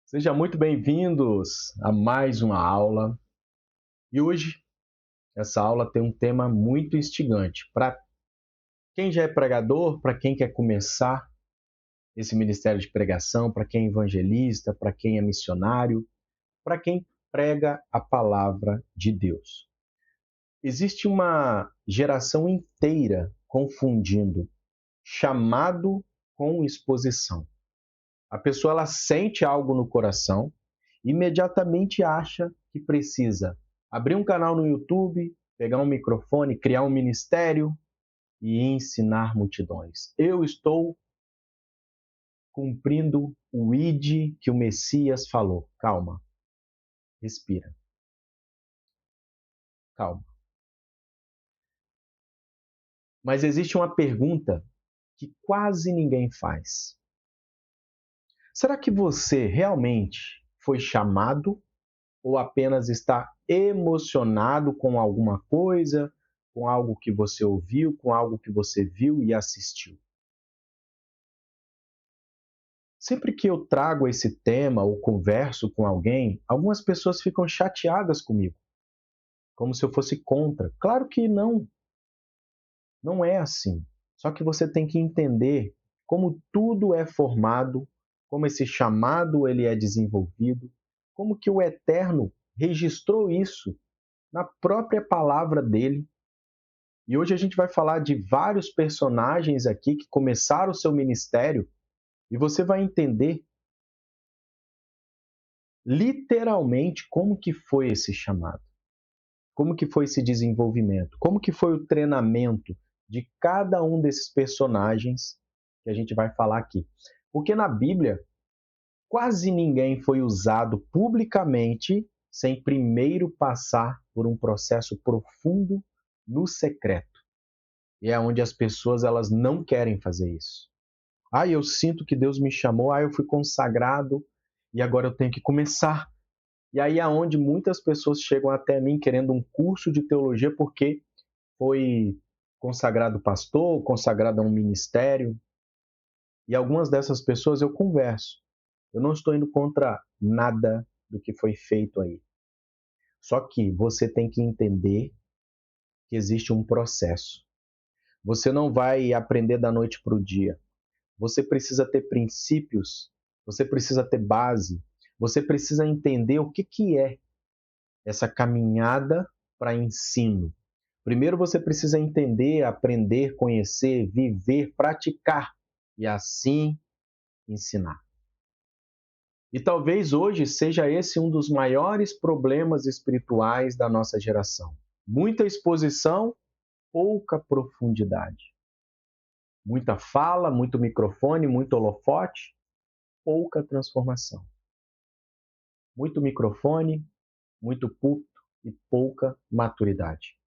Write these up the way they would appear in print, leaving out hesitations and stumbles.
Sejam muito bem-vindos a mais uma aula. E hoje, essa aula tem um tema muito instigante. Para quem já é pregador, para quem quer começar esse ministério de pregação, para quem é evangelista, para quem é missionário, para quem prega a palavra de Deus. Existe uma geração inteira confundindo chamado com exposição. A pessoa ela sente algo no coração, imediatamente acha que precisa abrir um canal no YouTube, pegar um microfone, criar um ministério e ensinar multidões. Eu estou cumprindo o ID que o Messias falou. Calma, respira, calma. Mas existe uma pergunta que quase ninguém faz. Será que você realmente foi chamado ou apenas está emocionado com alguma coisa, com algo que você ouviu, com algo que você viu e assistiu? Sempre que eu trago esse tema ou converso com alguém, algumas pessoas ficam chateadas comigo, como se eu fosse contra. Claro que não, não é assim. Só que você tem que entender como tudo é formado, como esse chamado ele é desenvolvido, como que o Eterno registrou isso na própria palavra dele. E hoje a gente vai falar de vários personagens aqui que começaram o seu ministério e você vai entender literalmente como que foi esse chamado, como que foi esse desenvolvimento, como que foi o treinamento de cada um desses personagens que a gente vai falar aqui. Porque na Bíblia, quase ninguém foi usado publicamente sem primeiro passar por um processo profundo no secreto. E é onde as pessoas elas não querem fazer isso. Eu sinto que Deus me chamou, eu fui consagrado e agora eu tenho que começar. E aí é onde muitas pessoas chegam até mim querendo um curso de teologia porque foi consagrado pastor, consagrado a um ministério. E algumas dessas pessoas eu converso. Eu não estou indo contra nada do que foi feito aí. Só que você tem que entender que existe um processo. Você não vai aprender da noite para o dia. Você precisa ter princípios, você precisa ter base, você precisa entender o que, que é essa caminhada para ensino. Primeiro você precisa entender, aprender, conhecer, viver, praticar e assim ensinar. E talvez hoje seja esse um dos maiores problemas espirituais da nossa geração. Muita exposição, pouca profundidade. Muita fala, muito microfone, muito holofote, pouca transformação. Muito microfone, muito púlpito e pouca maturidade.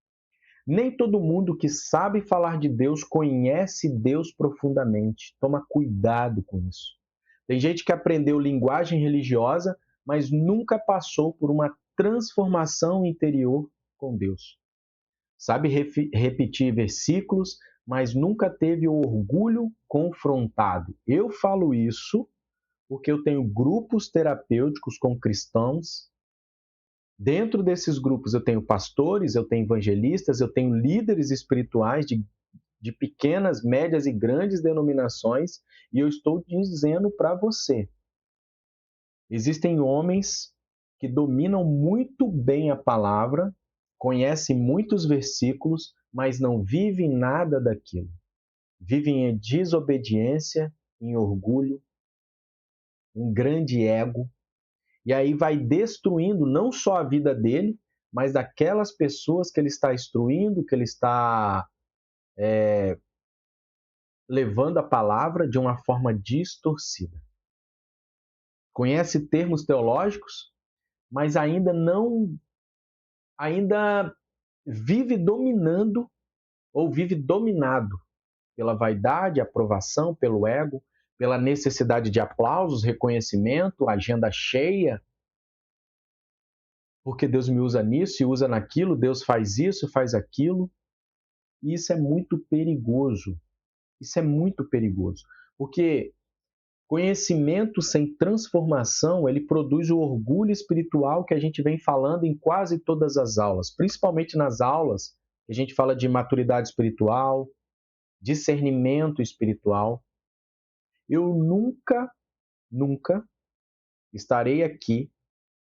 Nem todo mundo que sabe falar de Deus conhece Deus profundamente. Toma cuidado com isso. Tem gente que aprendeu linguagem religiosa, mas nunca passou por uma transformação interior com Deus. Sabe repetir versículos, mas nunca teve o orgulho confrontado. Eu falo isso porque eu tenho grupos terapêuticos com cristãos. Dentro desses grupos eu tenho pastores, eu tenho evangelistas, eu tenho líderes espirituais de pequenas, médias e grandes denominações, e eu estou dizendo para você, existem homens que dominam muito bem a palavra, conhecem muitos versículos, mas não vivem nada daquilo. Vivem em desobediência, em orgulho, um grande ego, e aí vai destruindo não só a vida dele, mas daquelas pessoas que ele está instruindo, que ele está levando a palavra de uma forma distorcida. Conhece termos teológicos, mas ainda vive dominando ou vive dominado pela vaidade, aprovação, pelo ego, pela necessidade de aplausos, reconhecimento, agenda cheia, porque Deus me usa nisso e usa naquilo, Deus faz isso, faz aquilo. E isso é muito perigoso. Isso é muito perigoso. Porque Conhecimento sem transformação, ele produz o orgulho espiritual que a gente vem falando em quase todas as aulas, principalmente nas aulas que a gente fala de maturidade espiritual, discernimento espiritual. Eu nunca estarei aqui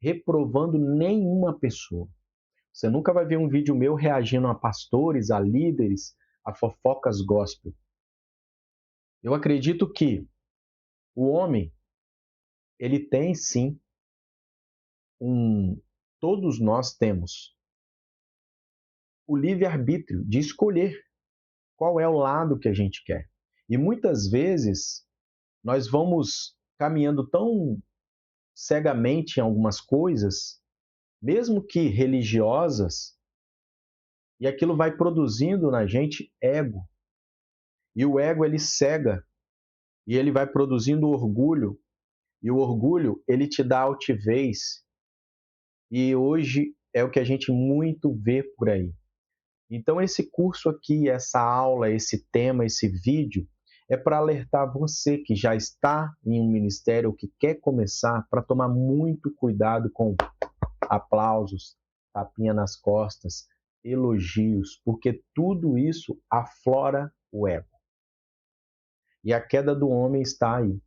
reprovando nenhuma pessoa. Você nunca vai ver um vídeo meu reagindo a pastores, a líderes, a fofocas gospel. Eu acredito que o homem, ele tem sim todos nós temos o livre-arbítrio de escolher qual é o lado que a gente quer. E muitas vezes nós vamos caminhando tão cegamente em algumas coisas, mesmo que religiosas, e aquilo vai produzindo na gente ego. E o ego ele cega e ele vai produzindo orgulho, e o orgulho ele te dá altivez. E hoje é o que a gente muito vê por aí. Então esse curso aqui, essa aula, esse tema, esse vídeo é para alertar você que já está em um ministério ou que quer começar para tomar muito cuidado com aplausos, tapinha nas costas, elogios, porque tudo isso aflora o ego. E a queda do homem está aí.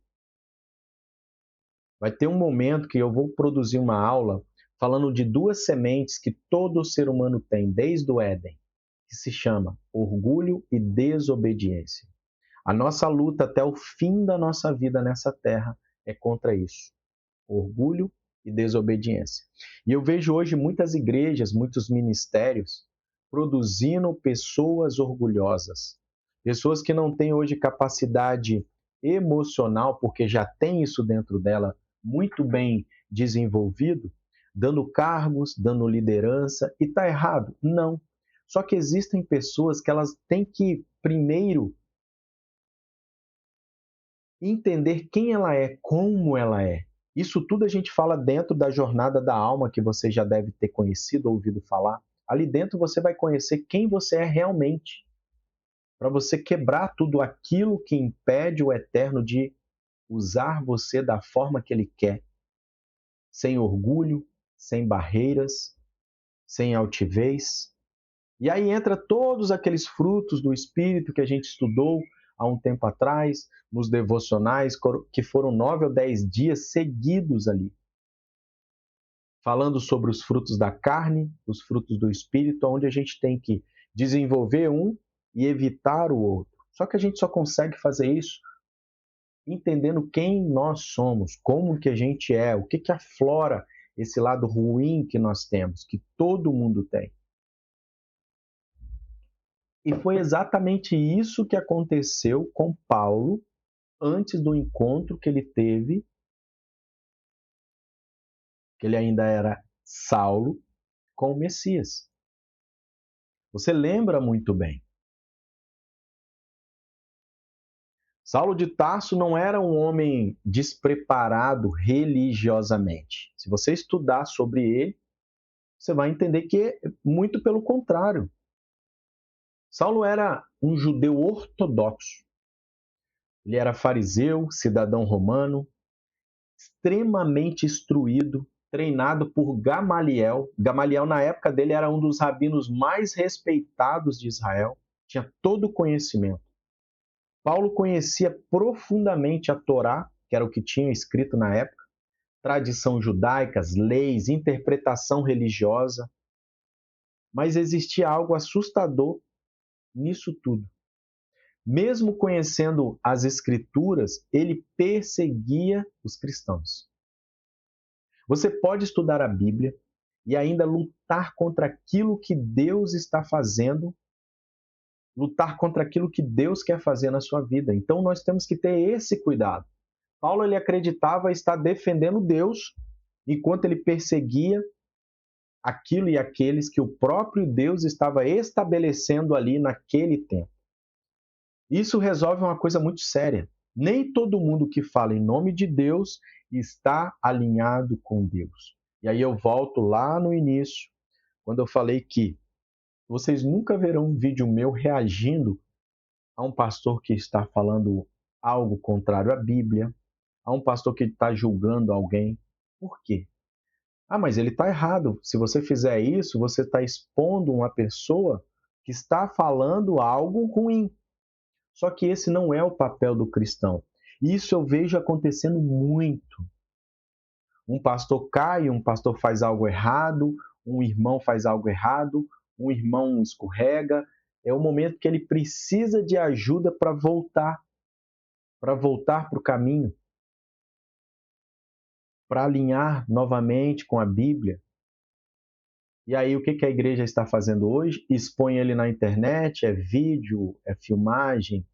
Vai ter um momento que eu vou produzir uma aula falando de duas sementes que todo ser humano tem desde o Éden, que se chama orgulho e desobediência. A nossa luta até o fim da nossa vida nessa terra é contra isso. Orgulho e desobediência. E eu vejo hoje muitas igrejas, muitos ministérios produzindo pessoas orgulhosas. Pessoas que não têm hoje capacidade emocional, porque já tem isso dentro dela muito bem desenvolvido, dando cargos, dando liderança, e está errado? Não. Só que existem pessoas que elas têm que, primeiro, entender quem ela é, como ela é. Isso tudo a gente fala dentro da jornada da alma, que você já deve ter conhecido, ouvido falar. Ali dentro você vai conhecer quem você é realmente, para você quebrar tudo aquilo que impede o Eterno de usar você da forma que Ele quer, sem orgulho, sem barreiras, sem altivez. E aí entra todos aqueles frutos do Espírito que a gente estudou há um tempo atrás, nos devocionais, que foram 9 ou 10 dias seguidos ali, falando sobre os frutos da carne, os frutos do Espírito, onde a gente tem que desenvolver um e evitar o outro. Só que a gente só consegue fazer isso entendendo quem nós somos, como que a gente é, o que que aflora esse lado ruim que nós temos, que todo mundo tem. E foi exatamente isso que aconteceu com Paulo antes do encontro que ele teve, que ele ainda era Saulo, com o Messias. Você lembra muito bem. Saulo de Tarso não era um homem despreparado religiosamente. Se você estudar sobre ele, você vai entender que é muito pelo contrário. Saulo era um judeu ortodoxo. Ele era fariseu, cidadão romano, extremamente instruído, treinado por Gamaliel. Gamaliel, na época dele, era um dos rabinos mais respeitados de Israel, tinha todo o conhecimento. Paulo conhecia profundamente a Torá, que era o que tinha escrito na época, tradição judaica, leis, interpretação religiosa, mas existia algo assustador nisso tudo. Mesmo conhecendo as Escrituras, ele perseguia os cristãos. Você pode estudar a Bíblia e ainda lutar contra aquilo que Deus está fazendo, lutar contra aquilo que Deus quer fazer na sua vida. Então nós temos que ter esse cuidado. Paulo ele acreditava estar defendendo Deus enquanto ele perseguia aquilo e aqueles que o próprio Deus estava estabelecendo ali naquele tempo. Isso resolve uma coisa muito séria. Nem todo mundo que fala em nome de Deus está alinhado com Deus. E aí eu volto lá no início, quando eu falei que vocês nunca verão um vídeo meu reagindo a um pastor que está falando algo contrário à Bíblia, Há um pastor que está julgando alguém. Por quê? Ah, mas ele está errado. Se você fizer isso, você está expondo uma pessoa que está falando algo ruim. Só que esse não é o papel do cristão. Isso eu vejo acontecendo muito. Um pastor cai, um pastor faz algo errado, um irmão faz algo errado, um irmão escorrega. É o momento que ele precisa de ajuda para voltar para o caminho, para alinhar novamente com a Bíblia. E aí, o que a igreja está fazendo hoje? Expõe ele na internet, é vídeo, é filmagem,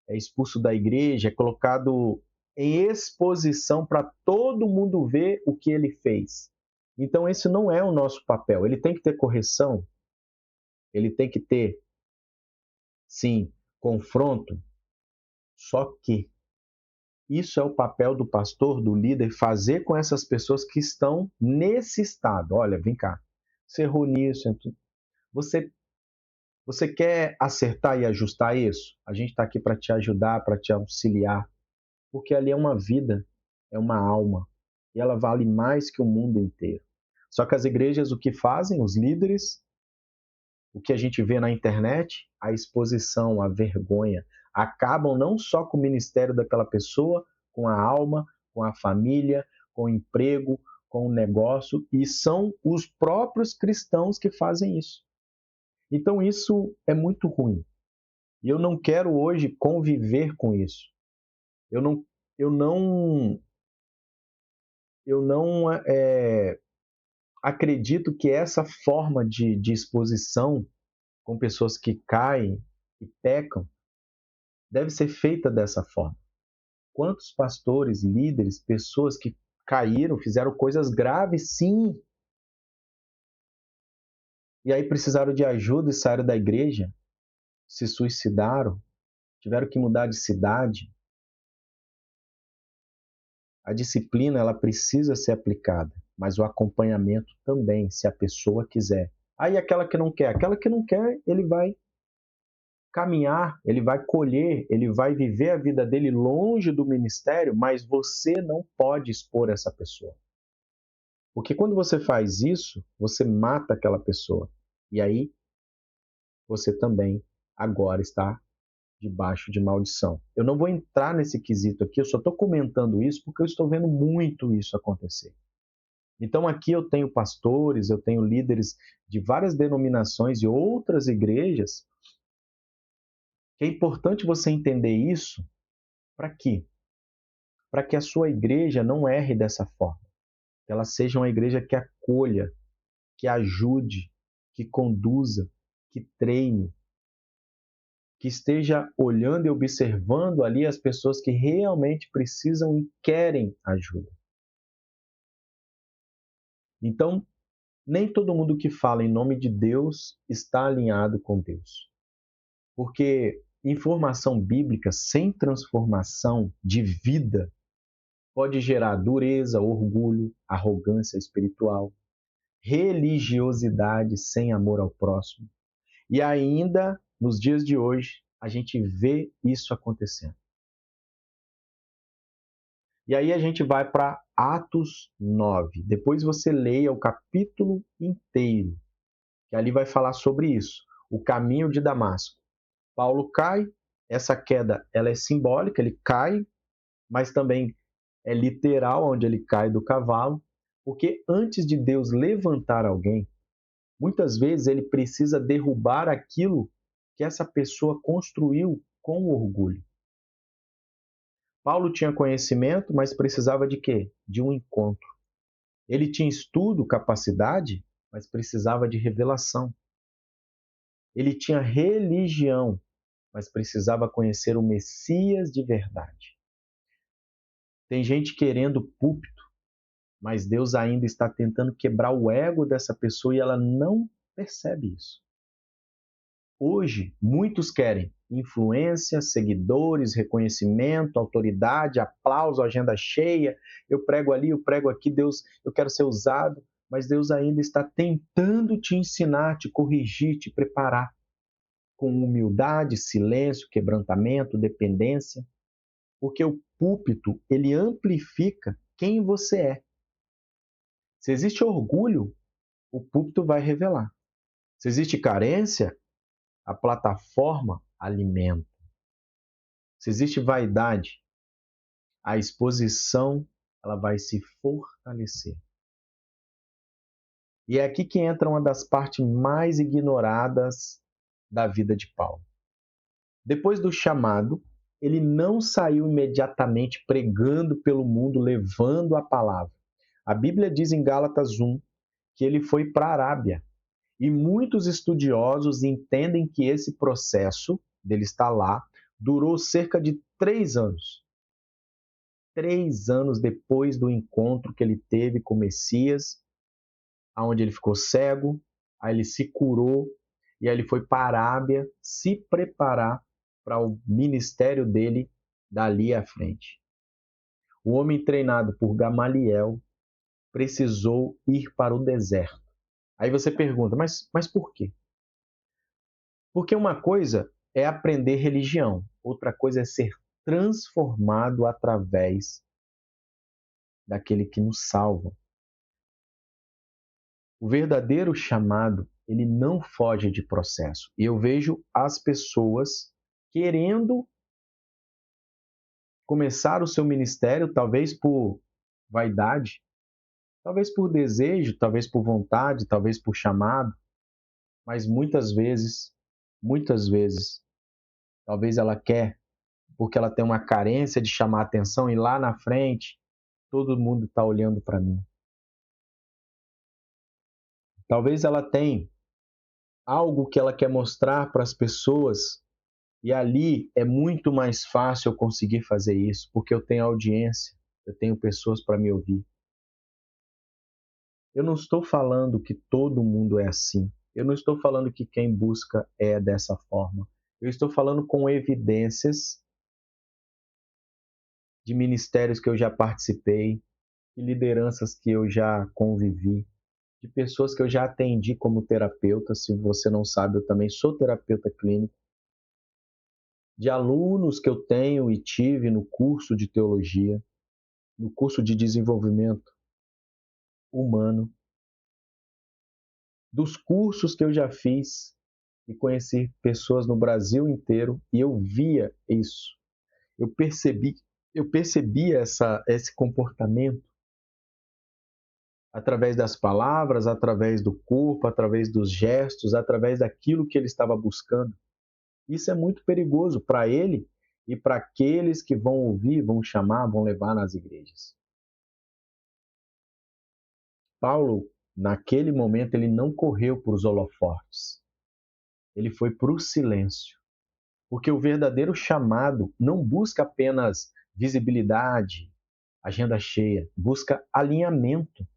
é expulso da igreja, é colocado em exposição para todo mundo ver o que ele fez. Então, esse não é o nosso papel. Ele tem que ter correção, ele tem que ter, sim, confronto, só que isso é o papel do pastor, do líder, fazer com essas pessoas que estão nesse estado. Olha, vem cá, você errou nisso, você Você quer acertar e ajustar isso? A gente está aqui para te ajudar, para te auxiliar, porque ali é uma vida, é uma alma, e ela vale mais que o mundo inteiro. Só que as igrejas, o que fazem, os líderes, o que a gente vê na internet, a exposição, a vergonha, acabam não só com o ministério daquela pessoa, com a alma, com a família, com o emprego, com o negócio, e são os próprios cristãos que fazem isso. Então isso é muito ruim. E eu não quero hoje conviver com isso. Eu não, eu não, eu não acredito que essa forma de exposição com pessoas que caem e pecam deve ser feita dessa forma. Quantos pastores, líderes, pessoas que caíram, fizeram coisas graves, sim, e aí precisaram de ajuda e saíram da igreja, se suicidaram, tiveram que mudar de cidade. A disciplina ela precisa ser aplicada, mas o acompanhamento também, se a pessoa quiser. Aí aquela que não quer, ele vai caminhar, ele vai colher, ele vai viver a vida dele longe do ministério, mas você não pode expor essa pessoa. Porque quando você faz isso, você mata aquela pessoa. E aí você também agora está debaixo de maldição. Eu não vou entrar nesse quesito aqui, eu só estou comentando isso porque eu estou vendo muito isso acontecer. Então aqui eu tenho pastores, eu tenho líderes de várias denominações e outras igrejas, que é importante você entender isso para quê? Para que a sua igreja não erre dessa forma. Que ela seja uma igreja que acolha, que ajude, que conduza, que treine, que esteja olhando e observando ali as pessoas que realmente precisam e querem ajuda. Então, nem todo mundo que fala em nome de Deus está alinhado com Deus. Porque informação bíblica sem transformação de vida pode gerar dureza, orgulho, arrogância espiritual, religiosidade sem amor ao próximo. E ainda, nos dias de hoje, a gente vê isso acontecendo. E aí a gente vai para Atos 9. Depois você leia o capítulo inteiro, que ali vai falar sobre isso, o caminho de Damasco. Paulo cai, essa queda ela é simbólica, ele cai, mas também é literal, onde ele cai do cavalo, porque antes de Deus levantar alguém, muitas vezes ele precisa derrubar aquilo que essa pessoa construiu com orgulho. Paulo tinha conhecimento, mas precisava de quê? De um encontro. Ele tinha estudo, capacidade, mas precisava de revelação. Ele tinha religião, mas precisava conhecer o Messias de verdade. Tem gente querendo púlpito, mas Deus ainda está tentando quebrar o ego dessa pessoa e ela não percebe isso. Hoje, muitos querem influência, seguidores, reconhecimento, autoridade, aplauso, agenda cheia. Eu prego ali, eu prego aqui, Deus, eu quero ser usado, mas Deus ainda está tentando te ensinar, te corrigir, te preparar com humildade, silêncio, quebrantamento, dependência. Porque o púlpito, ele amplifica quem você é. Se existe orgulho, o púlpito vai revelar. Se existe carência, a plataforma alimenta. Se existe vaidade, a exposição ela vai se fortalecer. E é aqui que entra uma das partes mais ignoradas da vida de Paulo. Depois do chamado, ele não saiu imediatamente pregando pelo mundo, levando a palavra. A Bíblia diz em Gálatas 1 que ele foi para a Arábia. E muitos estudiosos entendem que esse processo dele estar lá durou cerca de 3 anos. 3 anos depois do encontro que ele teve com o Messias, onde ele ficou cego, aí ele se curou, e aí ele foi para a Arábia se preparar para o ministério dele dali à frente. O homem treinado por Gamaliel precisou ir para o deserto. Aí você pergunta, mas por quê? Porque uma coisa é aprender religião, outra coisa é ser transformado através daquele que nos salva. O verdadeiro chamado, ele não foge de processo. E eu vejo as pessoas querendo começar o seu ministério, talvez por vaidade, talvez por desejo, talvez por vontade, talvez por chamado, mas muitas vezes, talvez ela quer porque ela tem uma carência de chamar atenção e lá na frente todo mundo está olhando para mim. Talvez ela tenha algo que ela quer mostrar para as pessoas e ali é muito mais fácil eu conseguir fazer isso, porque eu tenho audiência, eu tenho pessoas para me ouvir. Eu não estou falando que todo mundo é assim. Eu não estou falando que quem busca é dessa forma. Eu estou falando com evidências de ministérios que eu já participei, de lideranças que eu já convivi, de pessoas que eu já atendi como terapeuta. Se você não sabe, eu também sou terapeuta clínico. De alunos que eu tenho e tive no curso de teologia, no curso de desenvolvimento humano, dos cursos que eu já fiz e conheci pessoas no Brasil inteiro e eu via isso. Eu percebia esse comportamento através das palavras, através do corpo, através dos gestos, através daquilo que ele estava buscando. Isso é muito perigoso para ele e para aqueles que vão ouvir, vão chamar, vão levar nas igrejas. Paulo, naquele momento, ele não correu para os holofotes. Ele foi para o silêncio. Porque o verdadeiro chamado não busca apenas visibilidade, agenda cheia, busca alinhamento,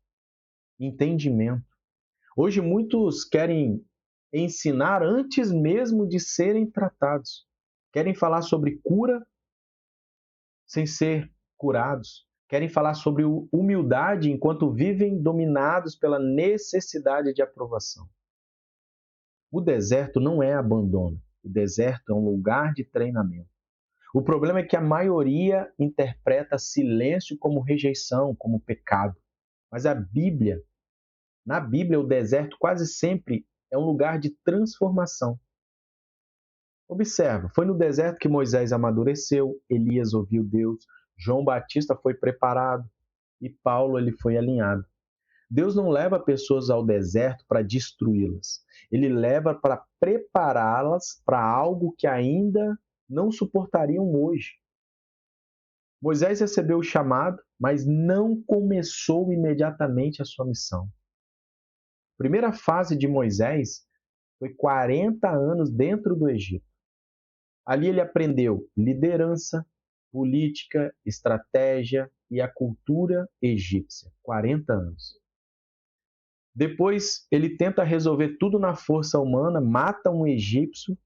entendimento. Hoje muitos querem ensinar antes mesmo de serem tratados. Querem falar sobre cura sem ser curados. Querem falar sobre humildade enquanto vivem dominados pela necessidade de aprovação. O deserto não é abandono. O deserto é um lugar de treinamento. O problema é que a maioria interpreta silêncio como rejeição, como pecado. Mas na Bíblia, o deserto quase sempre é um lugar de transformação. Observa, foi no deserto que Moisés amadureceu, Elias ouviu Deus, João Batista foi preparado e Paulo ele foi alinhado. Deus não leva pessoas ao deserto para destruí-las. Ele leva para prepará-las para algo que ainda não suportariam hoje. Moisés recebeu o chamado, mas não começou imediatamente a sua missão. A primeira fase de Moisés foi 40 anos dentro do Egito. Ali ele aprendeu liderança, política, estratégia e a cultura egípcia. 40 anos. Depois ele tenta resolver tudo na força humana, mata um egípcio,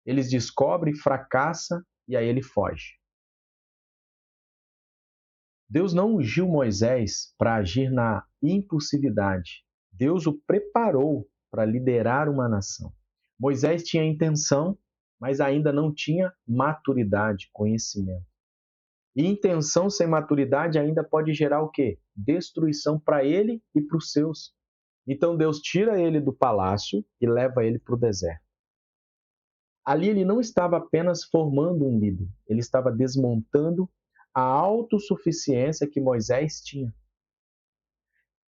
eles descobrem, fracassa e aí ele foge. Deus não ungiu Moisés para agir na impulsividade. Deus o preparou para liderar uma nação. Moisés tinha a intenção, mas ainda não tinha maturidade, conhecimento. E intenção sem maturidade ainda pode gerar o quê? Destruição para ele e para os seus. Então Deus tira ele do palácio e leva ele para o deserto. Ali ele não estava apenas formando um líder, ele estava desmontando a autossuficiência que Moisés tinha.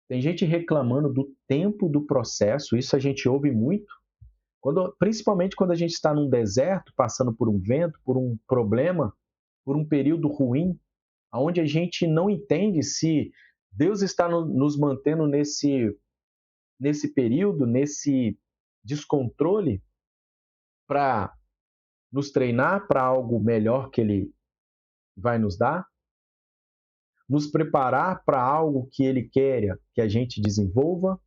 Tem gente reclamando do tempo do processo, isso a gente ouve muito, principalmente quando a gente está num deserto, passando por um vento, por um problema, por um período ruim, onde a gente não entende se Deus está nos mantendo nesse período, nesse descontrole, para nos treinar para algo melhor que Ele vai nos dar, nos preparar para algo que Ele quer que a gente desenvolva,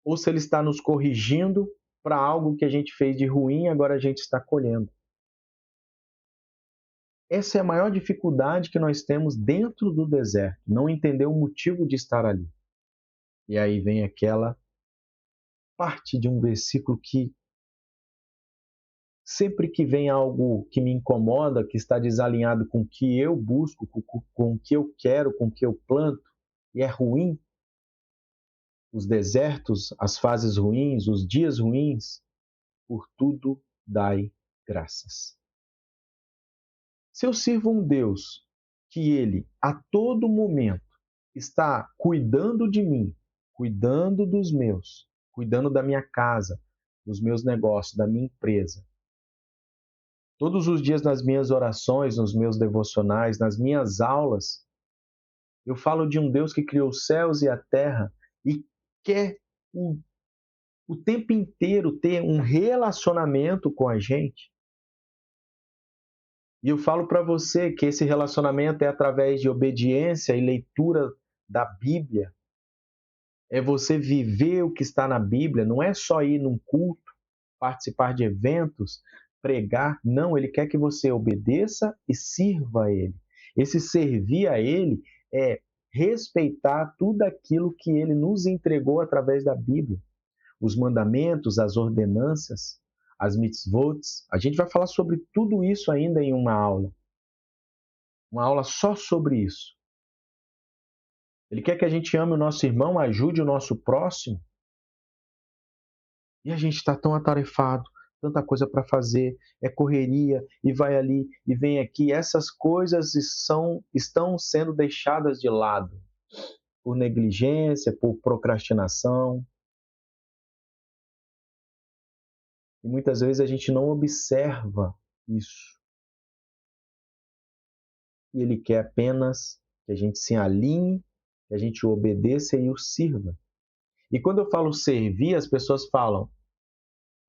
ou se Ele está nos corrigindo para algo que a gente fez de ruim e agora a gente está colhendo. Essa é a maior dificuldade que nós temos dentro do deserto, não entender o motivo de estar ali. E aí vem aquela parte de um versículo que sempre que vem algo que me incomoda, que está desalinhado com o que eu busco, com o que eu quero, com o que eu planto, e é ruim, os desertos, as fases ruins, os dias ruins, por tudo dai graças. Se eu sirvo um Deus que Ele, a todo momento, está cuidando de mim, cuidando dos meus, cuidando da minha casa, dos meus negócios, da minha empresa, todos os dias nas minhas orações, nos meus devocionais, nas minhas aulas, eu falo de um Deus que criou os céus e a terra e quer o tempo inteiro ter um relacionamento com a gente. E eu falo para você que esse relacionamento é através de obediência e leitura da Bíblia. É você viver o que está na Bíblia, não é só ir num culto, participar de eventos, pregar. Não, ele quer que você obedeça e sirva a ele. Esse servir a ele é respeitar tudo aquilo que ele nos entregou através da Bíblia. Os mandamentos, as ordenanças, as mitzvot. A gente vai falar sobre tudo isso ainda em uma aula só sobre isso. Ele quer que a gente ame o nosso irmão, ajude o nosso próximo. E a gente está tão atarefado, tanta coisa para fazer, é correria, e vai ali, e vem aqui. Essas coisas estão sendo deixadas de lado por negligência, por procrastinação. E muitas vezes a gente não observa isso. E ele quer apenas que a gente se alinhe, que a gente obedeça e o sirva. E quando eu falo servir, as pessoas falam,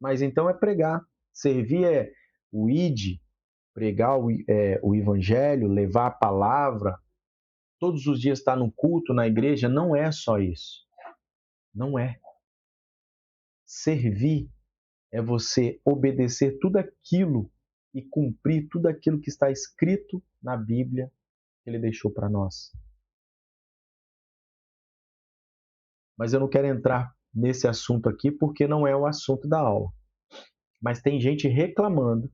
mas então é pregar. Servir é o id, pregar o evangelho, levar a palavra, todos os dias estar no culto, na igreja. Não é só isso. Não é. Servir é você obedecer tudo aquilo e cumprir tudo aquilo que está escrito na Bíblia que ele deixou para nós. Mas eu não quero entrar nesse assunto aqui porque não é o assunto da aula. Mas tem gente reclamando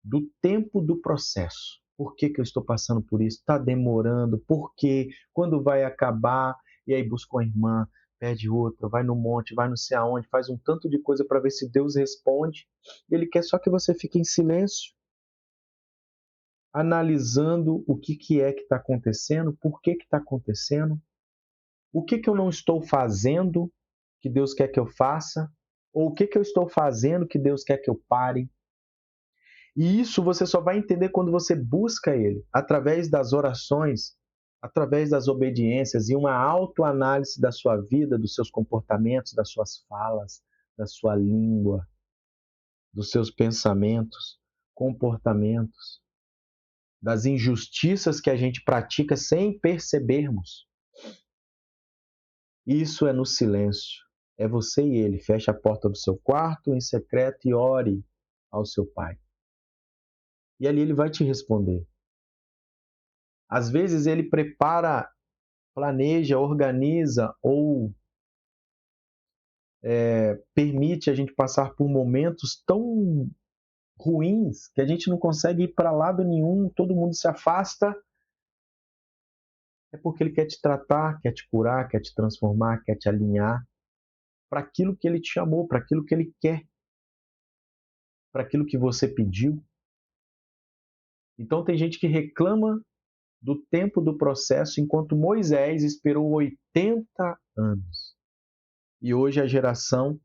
do tempo do processo. Por que eu estou passando por isso? Está demorando. Por quê? Quando vai acabar? E aí busca uma irmã, pede outra, vai no monte, vai não sei aonde, faz um tanto de coisa para ver se Deus responde. Ele quer só que você fique em silêncio, analisando o que é que está acontecendo, por que está acontecendo, o que eu não estou fazendo que Deus quer que eu faça, ou o que eu estou fazendo que Deus quer que eu pare. E isso você só vai entender quando você busca Ele, através das orações, através das obediências e uma autoanálise da sua vida, dos seus comportamentos, das suas falas, da sua língua, dos seus pensamentos, comportamentos, das injustiças que a gente pratica sem percebermos. Isso é no silêncio. É você e Ele. Feche a porta do seu quarto em secreto e ore ao seu Pai. E ali Ele vai te responder. Às vezes Ele prepara, planeja, organiza ou permite a gente passar por momentos tão ruins, que a gente não consegue ir para lado nenhum, todo mundo se afasta, é porque ele quer te tratar, quer te curar, quer te transformar, quer te alinhar para aquilo que ele te chamou, para aquilo que ele quer, para aquilo que você pediu. Então tem gente que reclama do tempo do processo, enquanto Moisés esperou 80 anos. E hoje a geração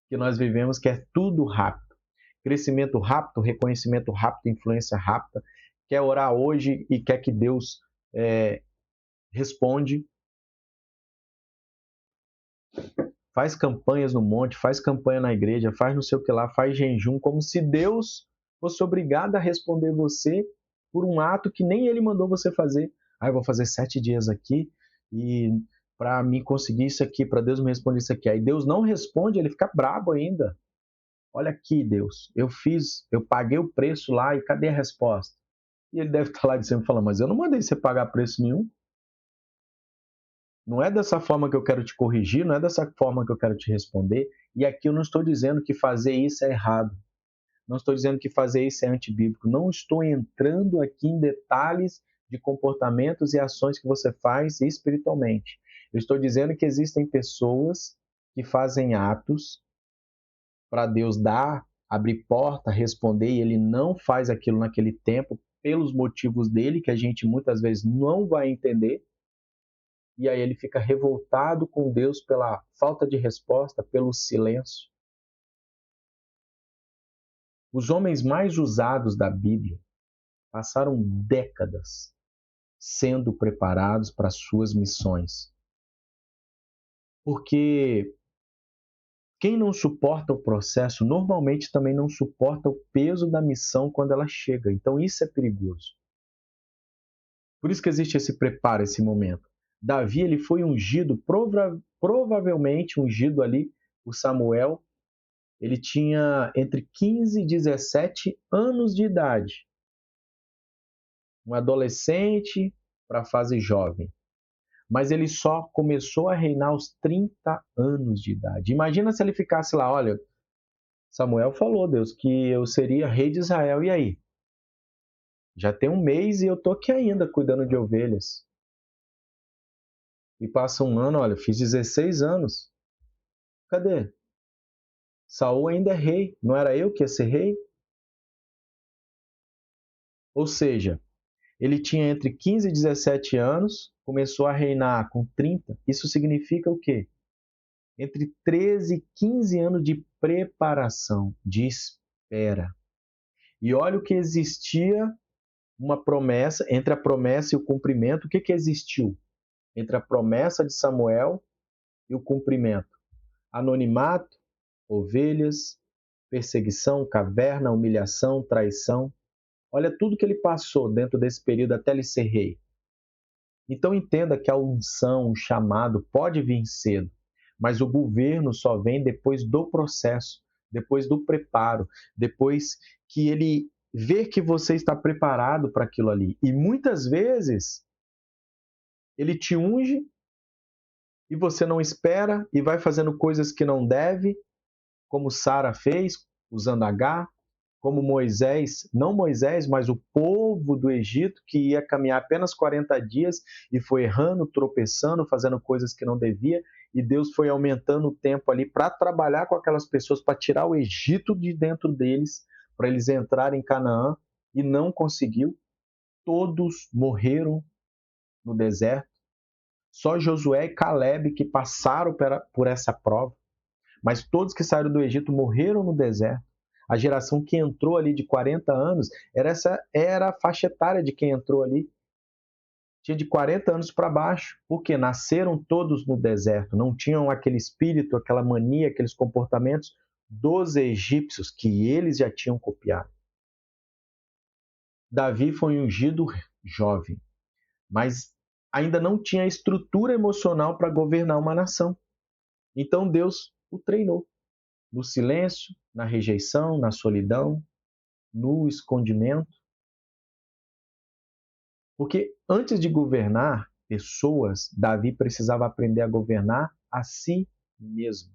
que nós vivemos quer tudo rápido. Crescimento rápido, reconhecimento rápido, influência rápida. Quer orar hoje e quer que Deus responde. Faz campanhas no monte, faz campanha na igreja, faz não sei o que lá, faz jejum, como se Deus fosse obrigado a responder você por um ato que nem Ele mandou você fazer. Ah, eu vou fazer 7 dias aqui e para me conseguir isso aqui, para Deus me responder isso aqui. Aí Deus não responde, ele fica brabo ainda. Olha aqui, Deus, eu paguei o preço lá e cadê a resposta? E ele deve estar lá de cima falando, mas eu não mandei você pagar preço nenhum. Não é dessa forma que eu quero te corrigir, não é dessa forma que eu quero te responder. E aqui eu não estou dizendo que fazer isso é errado. Não estou dizendo que fazer isso é antibíblico. Não estou entrando aqui em detalhes de comportamentos e ações que você faz espiritualmente. Eu estou dizendo que existem pessoas que fazem atos para Deus dar, abrir porta, responder, e ele não faz aquilo naquele tempo pelos motivos dele, que a gente muitas vezes não vai entender. E aí ele fica revoltado com Deus pela falta de resposta, pelo silêncio. Os homens mais usados da Bíblia passaram décadas sendo preparados para suas missões. Porque quem não suporta o processo, normalmente também não suporta o peso da missão quando ela chega. Então isso é perigoso. Por isso que existe esse preparo, esse momento. Davi, ele foi ungido, provavelmente ungido ali, por Samuel. Ele tinha entre 15 e 17 anos de idade. Um adolescente para a fase jovem. Mas ele só começou a reinar aos 30 anos de idade. Imagina se ele ficasse lá, olha, Samuel falou, Deus, que eu seria rei de Israel, e aí? Já tem um mês e eu tô aqui ainda cuidando de ovelhas. E passa um ano, olha, fiz 16 anos. Cadê? Saul ainda é rei, não era eu que ia ser rei? Ou seja, ele tinha entre 15 e 17 anos, começou a reinar com 30. Isso significa o quê? Entre 13 e 15 anos de preparação, de espera. E olha o que existia, uma promessa, entre a promessa e o cumprimento, o que existiu? Entre a promessa de Samuel e o cumprimento. Anonimato, ovelhas, perseguição, caverna, humilhação, traição. Olha tudo que ele passou dentro desse período até ele ser rei. Então entenda que a unção, o chamado pode vir cedo, mas o governo só vem depois do processo, depois do preparo, depois que ele vê que você está preparado para aquilo ali. E muitas vezes ele te unge e você não espera e vai fazendo coisas que não deve, como Sara fez, usando H, como Moisés, não Moisés, mas o povo do Egito, que ia caminhar apenas 40 dias e foi errando, tropeçando, fazendo coisas que não devia, e Deus foi aumentando o tempo ali para trabalhar com aquelas pessoas, para tirar o Egito de dentro deles, para eles entrarem em Canaã, e não conseguiu. Todos morreram no deserto. Só Josué e Caleb que passaram por essa prova. Mas todos que saíram do Egito morreram no deserto. A geração que entrou ali de 40 anos, era a faixa etária de quem entrou ali. Tinha de 40 anos para baixo, porque nasceram todos no deserto, não tinham aquele espírito, aquela mania, aqueles comportamentos dos egípcios que eles já tinham copiado. Davi foi ungido jovem, mas ainda não tinha a estrutura emocional para governar uma nação. Então Deus o treinou. No silêncio, na rejeição, na solidão, no escondimento. Porque antes de governar pessoas, Davi precisava aprender a governar a si mesmo.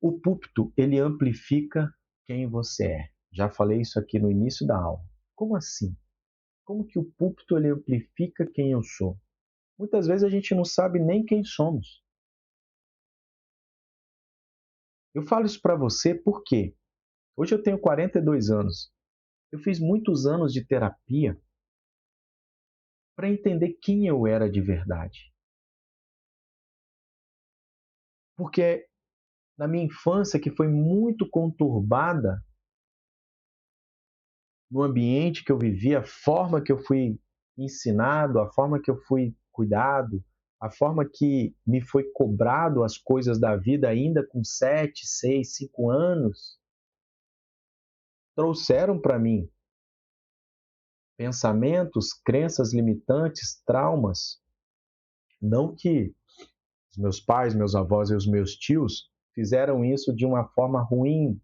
O púlpito, ele amplifica quem você é. Já falei isso aqui no início da aula. Como assim? Como que o púlpito ele amplifica quem eu sou? Muitas vezes a gente não sabe nem quem somos. Eu falo isso para você porque hoje eu tenho 42 anos. Eu fiz muitos anos de terapia para entender quem eu era de verdade. Porque na minha infância, que foi muito conturbada, no ambiente que eu vivi, a forma que eu fui ensinado, a forma que eu fui cuidado, a forma que me foi cobrado as coisas da vida ainda com 7, 6, 5 anos, trouxeram para mim pensamentos, crenças limitantes, traumas. Não que os meus pais, meus avós e os meus tios fizeram isso de uma forma ruim,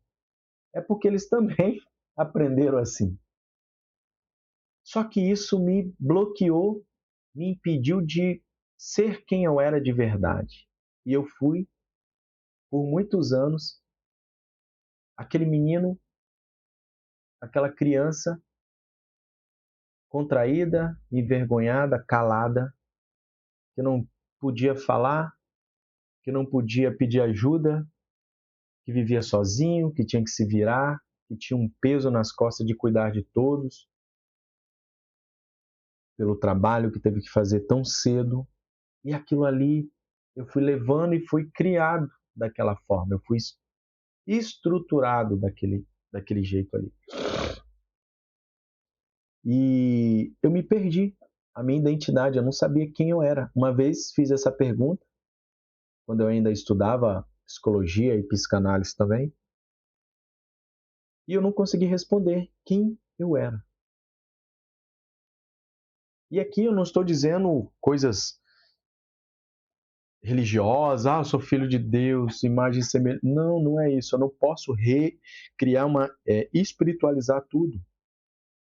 é porque eles também aprenderam assim. Só que isso me bloqueou, me impediu de ser quem eu era de verdade. E eu fui, por muitos anos, aquele menino, aquela criança contraída, envergonhada, calada, que não podia falar, que não podia pedir ajuda, que vivia sozinho, que tinha que se virar, que tinha um peso nas costas de cuidar de todos, pelo trabalho que teve que fazer tão cedo. E aquilo ali eu fui levando e fui criado daquela forma. Eu fui estruturado daquele jeito ali. E eu me perdi a minha identidade, eu não sabia quem eu era. Uma vez fiz essa pergunta, quando eu ainda estudava psicologia e psicanálise também, e eu não consegui responder quem eu era. E aqui eu não estou dizendo coisas religiosas, eu sou filho de Deus, imagem e semelhança. Não, não é isso. Eu não posso recriar espiritualizar tudo.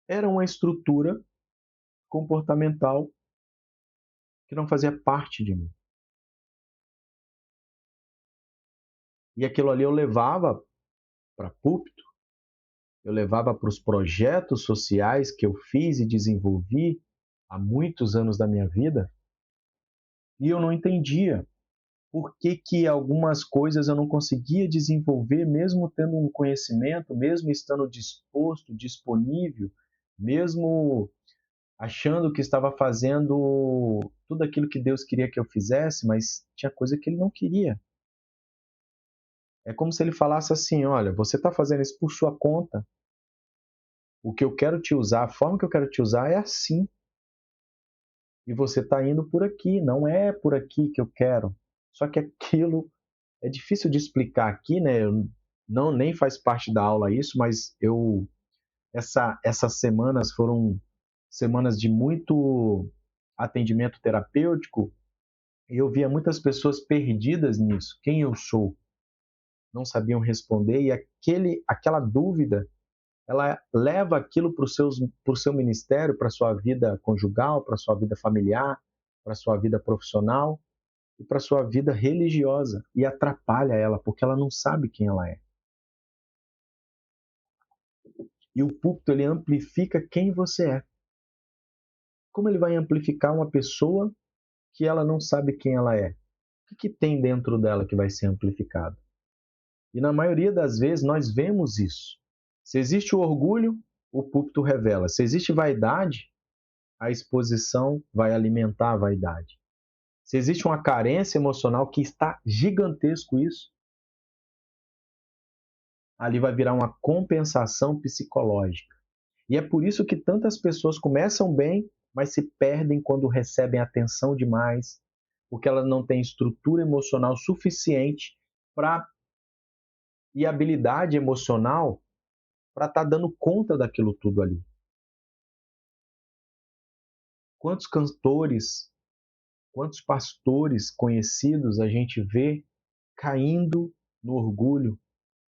Era uma estrutura comportamental que não fazia parte de mim. E aquilo ali eu levava para púlpito, eu levava para os projetos sociais que eu fiz e desenvolvi há muitos anos da minha vida, e eu não entendia por que que algumas coisas eu não conseguia desenvolver, mesmo tendo um conhecimento, mesmo estando disposto, disponível, mesmo achando que estava fazendo tudo aquilo que Deus queria que eu fizesse, mas tinha coisa que Ele não queria. É como se Ele falasse assim: olha, você está fazendo isso por sua conta. O que eu quero te usar, a forma que eu quero te usar é assim. E você está indo por aqui, não é por aqui que eu quero. Só que aquilo é difícil de explicar aqui, né? Não, nem faz parte da aula isso, mas essas semanas foram semanas de muito atendimento terapêutico e eu via muitas pessoas perdidas nisso. Quem eu sou? Não sabiam responder e aquela dúvida ela leva aquilo para o seu ministério, para a sua vida conjugal, para a sua vida familiar, para a sua vida profissional e para a sua vida religiosa e atrapalha ela, porque ela não sabe quem ela é. E o púlpito ele amplifica quem você é. Como ele vai amplificar uma pessoa que ela não sabe quem ela é? O que tem dentro dela que vai ser amplificado? E na maioria das vezes nós vemos isso. Se existe o orgulho, o púlpito revela. Se existe vaidade, a exposição vai alimentar a vaidade. Se existe uma carência emocional, que está gigantesco isso, ali vai virar uma compensação psicológica. E é por isso que tantas pessoas começam bem, mas se perdem quando recebem atenção demais, porque elas não têm estrutura emocional suficiente para e habilidade emocional para estar dando conta daquilo tudo ali. Quantos cantores, quantos pastores conhecidos a gente vê caindo no orgulho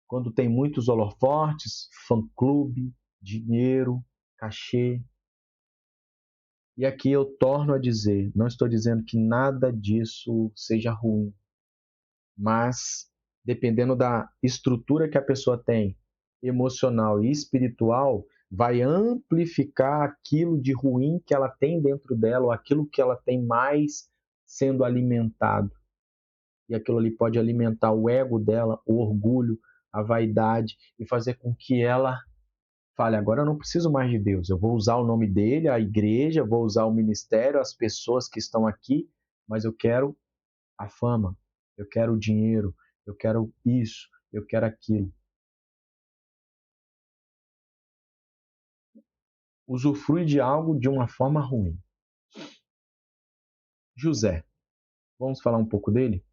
quando tem muitos holofortes, fã-clube, dinheiro, cachê. E aqui eu torno a dizer, não estou dizendo que nada disso seja ruim, mas dependendo da estrutura que a pessoa tem, emocional e espiritual, vai amplificar aquilo de ruim que ela tem dentro dela, ou aquilo que ela tem mais sendo alimentado. E aquilo ali pode alimentar o ego dela, o orgulho, a vaidade, e fazer com que ela fale: agora eu não preciso mais de Deus, eu vou usar o nome dele, a igreja, vou usar o ministério, as pessoas que estão aqui, mas eu quero a fama, eu quero o dinheiro, eu quero isso, eu quero aquilo. Usufrui de algo de uma forma ruim. José, vamos falar um pouco dele?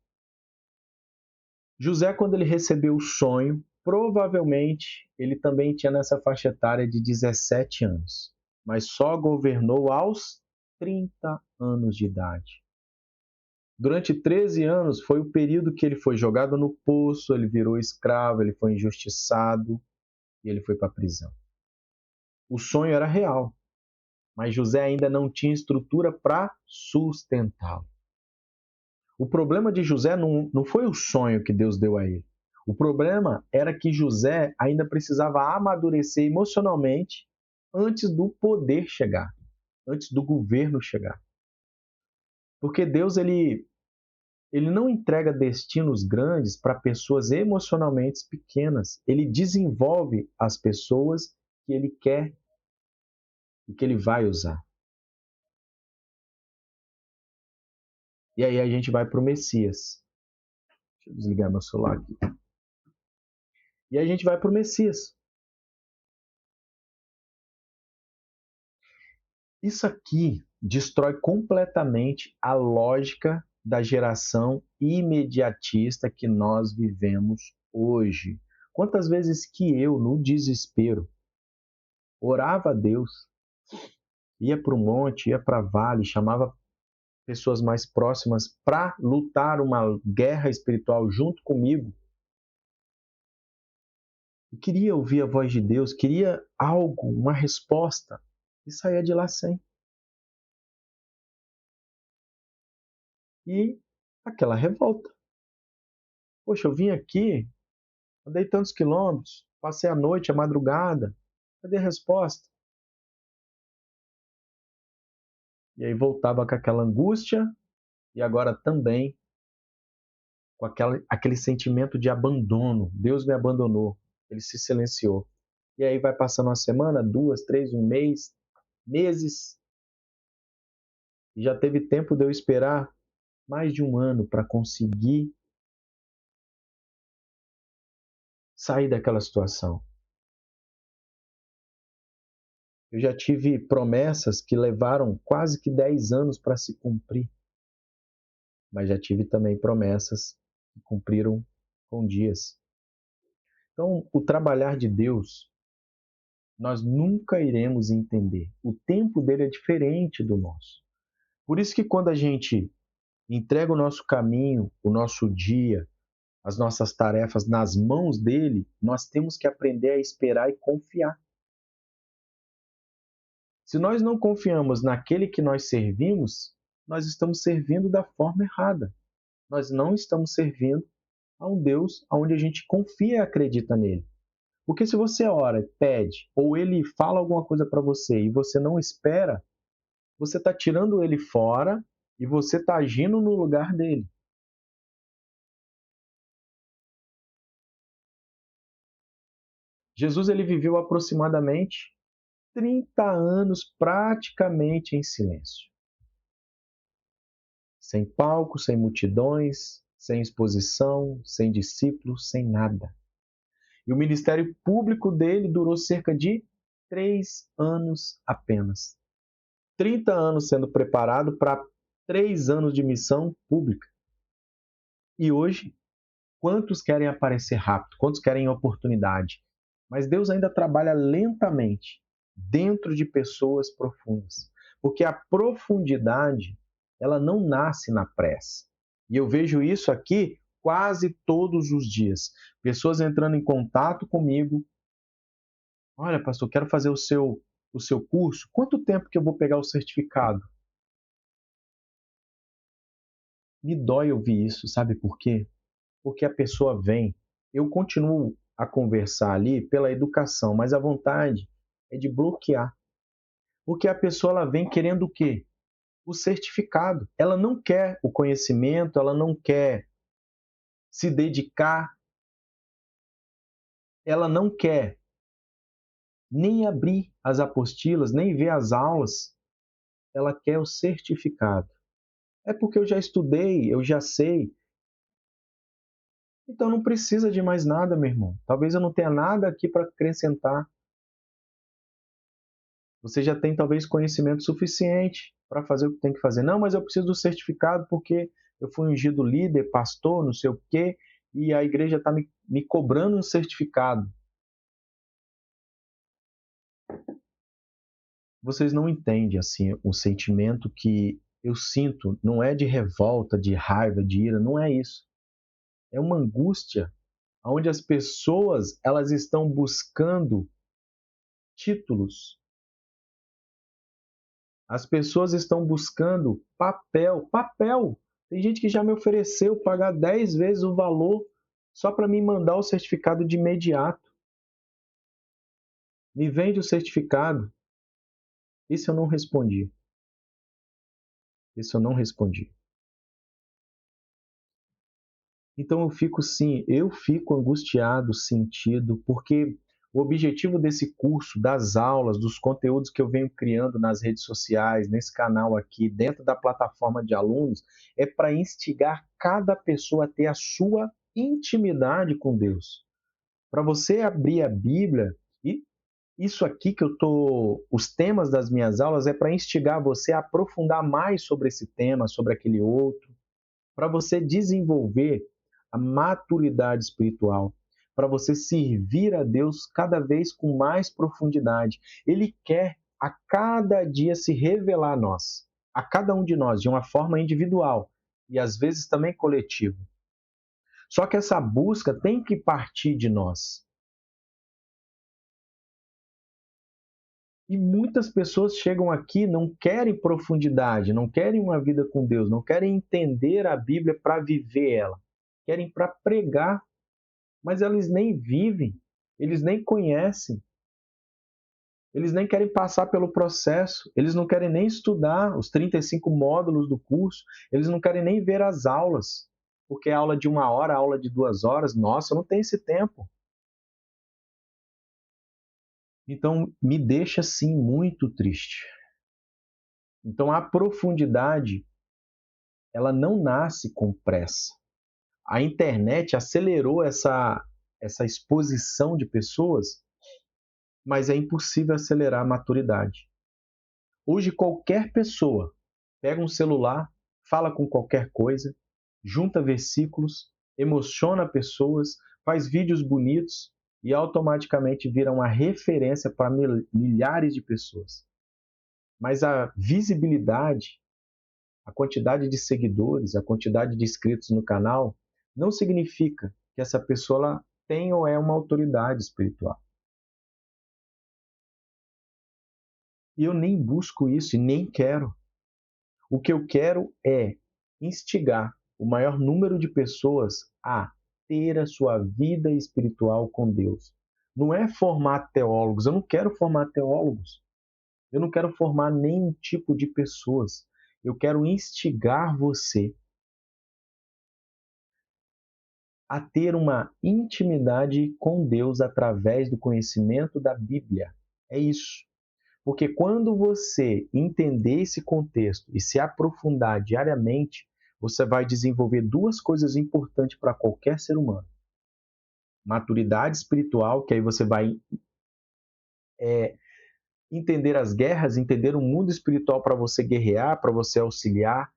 José, quando ele recebeu o sonho, provavelmente ele também tinha nessa faixa etária de 17 anos, mas só governou aos 30 anos de idade. Durante 13 anos foi o período que ele foi jogado no poço, ele virou escravo, ele foi injustiçado e ele foi para a prisão. O sonho era real, mas José ainda não tinha estrutura para sustentá-lo. O problema de José não foi o sonho que Deus deu a ele. O problema era que José ainda precisava amadurecer emocionalmente antes do poder chegar, antes do governo chegar. Porque Deus ele não entrega destinos grandes para pessoas emocionalmente pequenas. Ele desenvolve as pessoas que ele quer e que ele vai usar. E aí a gente vai para o Messias. Deixa eu desligar meu celular aqui. E aí a gente vai para o Messias. Isso aqui destrói completamente a lógica da geração imediatista que nós vivemos hoje. Quantas vezes que eu, no desespero, orava a Deus, ia para o monte, ia para vale, chamava pessoas mais próximas para lutar uma guerra espiritual junto comigo. Eu queria ouvir a voz de Deus, queria algo, uma resposta, e saía de lá sem. E aquela revolta. Poxa, eu vim aqui, andei tantos quilômetros, passei a noite, a madrugada, cadê a resposta? E aí voltava com aquela angústia e agora também com aquele sentimento de abandono. Deus me abandonou, ele se silenciou. E aí vai passando uma semana, duas, três, um mês, meses, e já teve tempo de eu esperar mais de um ano para conseguir sair daquela situação. Eu já tive promessas que levaram quase que 10 anos para se cumprir, mas já tive também promessas que cumpriram com dias. Então, o trabalhar de Deus, nós nunca iremos entender. O tempo dele é diferente do nosso. Por isso que quando a gente entrega o nosso caminho, o nosso dia, as nossas tarefas nas mãos dele, nós temos que aprender a esperar e confiar. Se nós não confiamos naquele que nós servimos, nós estamos servindo da forma errada. Nós não estamos servindo a um Deus onde a gente confia e acredita nele. Porque se você ora, pede, ou ele fala alguma coisa para você e você não espera, você está tirando ele fora e você está agindo no lugar dele. Jesus ele viveu aproximadamente 30 anos praticamente em silêncio. Sem palco, sem multidões, sem exposição, sem discípulos, sem nada. E o ministério público dele durou cerca de 3 anos apenas. 30 anos sendo preparado para 3 anos de missão pública. E hoje, quantos querem aparecer rápido? Quantos querem oportunidade? Mas Deus ainda trabalha lentamente dentro de pessoas profundas. Porque a profundidade, ela não nasce na pressa. E eu vejo isso aqui quase todos os dias. Pessoas entrando em contato comigo. Olha, pastor, quero fazer o seu curso. Quanto tempo que eu vou pegar o certificado? Me dói ouvir isso, sabe por quê? porque a pessoa vem, eu continuo a conversar ali pela educação, mas a vontade é de bloquear. Porque a pessoa ela vem querendo o quê? O certificado. Ela não quer o conhecimento, ela não quer se dedicar, ela não quer nem abrir as apostilas, nem ver as aulas, ela quer o certificado. É porque eu já estudei, eu já sei. Então não precisa de mais nada, meu irmão. Talvez eu não tenha nada aqui para acrescentar. Você já tem talvez conhecimento suficiente para fazer o que tem que fazer. Não, mas eu preciso do certificado porque eu fui ungido líder, pastor, não sei o quê, e a igreja está me cobrando um certificado. Vocês não entendem assim o sentimento que eu sinto, não é de revolta, de raiva, de ira, não é isso. É uma angústia onde as pessoas elas estão buscando títulos. As pessoas estão buscando papel, papel. Tem gente que já me ofereceu pagar 10 vezes o valor só para me mandar o certificado de imediato. Me vende o certificado. Isso eu não respondi. Isso eu não respondi. Então eu fico sim, eu fico angustiado, sentido, porque o objetivo desse curso, das aulas, dos conteúdos que eu venho criando nas redes sociais, nesse canal aqui, dentro da plataforma de alunos, é para instigar cada pessoa a ter a sua intimidade com Deus. Para você abrir a Bíblia, e isso aqui que eu tô, os temas das minhas aulas é para instigar você a aprofundar mais sobre esse tema, sobre aquele outro, para você desenvolver a maturidade espiritual, para você servir a Deus cada vez com mais profundidade. Ele quer a cada dia se revelar a nós, a cada um de nós, de uma forma individual e às vezes também coletiva. Só que essa busca tem que partir de nós. E muitas pessoas chegam aqui, não querem profundidade, não querem uma vida com Deus, não querem entender a Bíblia para viver ela. Querem para pregar, mas eles nem vivem, eles nem conhecem, eles nem querem passar pelo processo, eles não querem nem estudar os 35 módulos do curso, eles não querem nem ver as aulas, porque é aula de 1 hora, aula de 2 horas, nossa, eu não tenho esse tempo. Então, me deixa, sim, muito triste. Então, a profundidade, ela não nasce com pressa. A internet acelerou essa exposição de pessoas, mas é impossível acelerar a maturidade. Hoje, qualquer pessoa pega um celular, fala com qualquer coisa, junta versículos, emociona pessoas, faz vídeos bonitos e automaticamente vira uma referência para milhares de pessoas. Mas a visibilidade, a quantidade de seguidores, a quantidade de inscritos no canal, não significa que essa pessoa tem ou é uma autoridade espiritual. E eu nem busco isso e nem quero. O que eu quero é instigar o maior número de pessoas a ter a sua vida espiritual com Deus. Não é formar teólogos, eu não quero formar teólogos. Eu não quero formar nenhum tipo de pessoas. Eu quero instigar você a ter uma intimidade com Deus através do conhecimento da Bíblia. É isso. Porque quando você entender esse contexto e se aprofundar diariamente, você vai desenvolver duas coisas importantes para qualquer ser humano. Maturidade espiritual, que aí você vai entender as guerras, entender o mundo espiritual para você guerrear, para você auxiliar,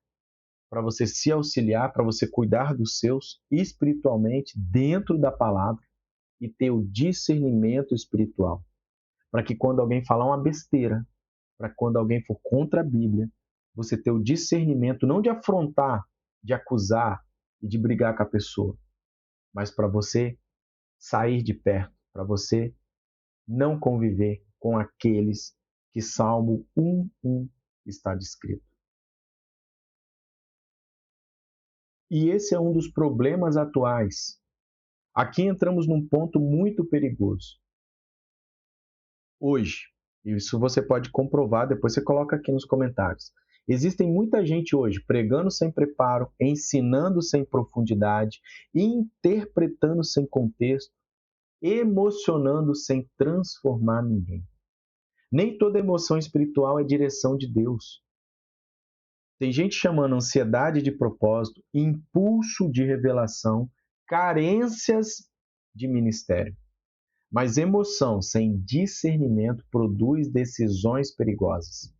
para você se auxiliar, para você cuidar dos seus espiritualmente dentro da palavra e ter o discernimento espiritual. Para que quando alguém falar uma besteira, para quando alguém for contra a Bíblia, você ter o discernimento não de afrontar, de acusar e de brigar com a pessoa, mas para você sair de perto, para você não conviver com aqueles que Salmo 1:1 está descrito. E esse é um dos problemas atuais. Aqui entramos num ponto muito perigoso. Hoje, isso você pode comprovar, depois você coloca aqui nos comentários. Existem muita gente hoje pregando sem preparo, ensinando sem profundidade, interpretando sem contexto, emocionando sem transformar ninguém. Nem toda emoção espiritual é direção de Deus. Tem gente chamando ansiedade de propósito, impulso de revelação, carências de ministério. Mas emoção sem discernimento produz decisões perigosas.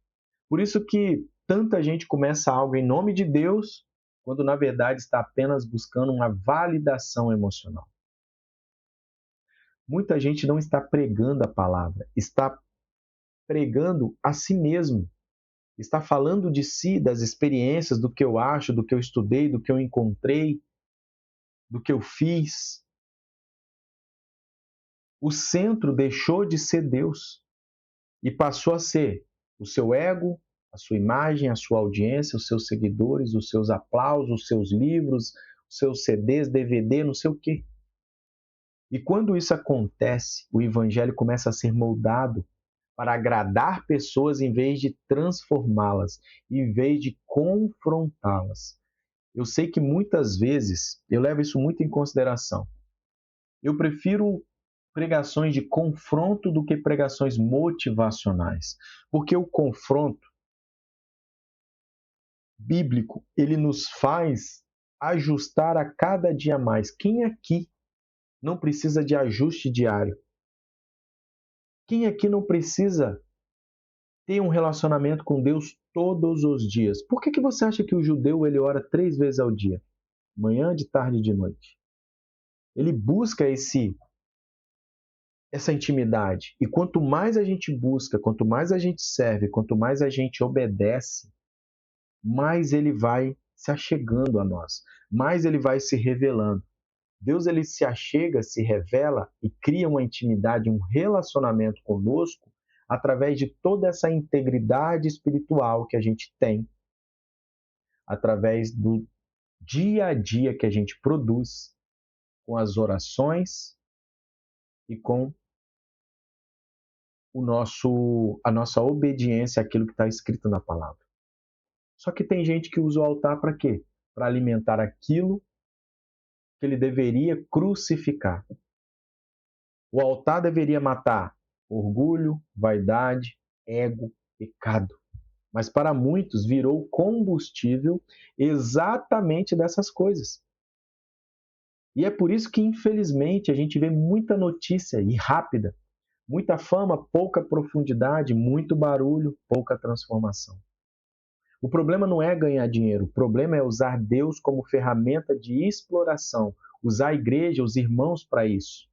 Por isso que tanta gente começa algo em nome de Deus, quando na verdade está apenas buscando uma validação emocional. Muita gente não está pregando a palavra, está pregando a si mesmo. Está falando de si, das experiências, do que eu acho, do que eu estudei, do que eu encontrei, do que eu fiz. O centro deixou de ser Deus e passou a ser o seu ego, a sua imagem, a sua audiência, os seus seguidores, os seus aplausos, os seus livros, os seus CDs, DVD, não sei o quê. E quando isso acontece, o evangelho começa a ser moldado para agradar pessoas em vez de transformá-las, em vez de confrontá-las. Eu sei que muitas vezes, eu levo isso muito em consideração. Eu prefiro pregações de confronto do que pregações motivacionais, porque o confronto bíblico, ele nos faz ajustar a cada dia mais. Quem aqui não precisa de ajuste diário? Quem aqui não precisa ter um relacionamento com Deus todos os dias? Por que você acha que o judeu ele ora 3 vezes ao dia? Manhã, de tarde e de noite. Ele busca essa intimidade. E quanto mais a gente busca, quanto mais a gente serve, quanto mais a gente obedece, mais ele vai se achegando a nós, mais ele vai se revelando. Deus ele se achega, se revela e cria uma intimidade, um relacionamento conosco através de toda essa integridade espiritual que a gente tem, através do dia a dia que a gente produz, com as orações e com a nossa obediência àquilo que está escrito na palavra. Só que tem gente que usa o altar para quê? Para alimentar aquilo que ele deveria crucificar. O altar deveria matar orgulho, vaidade, ego, pecado. Mas para muitos virou combustível exatamente dessas coisas. E é por isso que, infelizmente, a gente vê muita notícia e rápida, muita fama, pouca profundidade, muito barulho, pouca transformação. O problema não é ganhar dinheiro, o problema é usar Deus como ferramenta de exploração, usar a igreja, os irmãos para isso.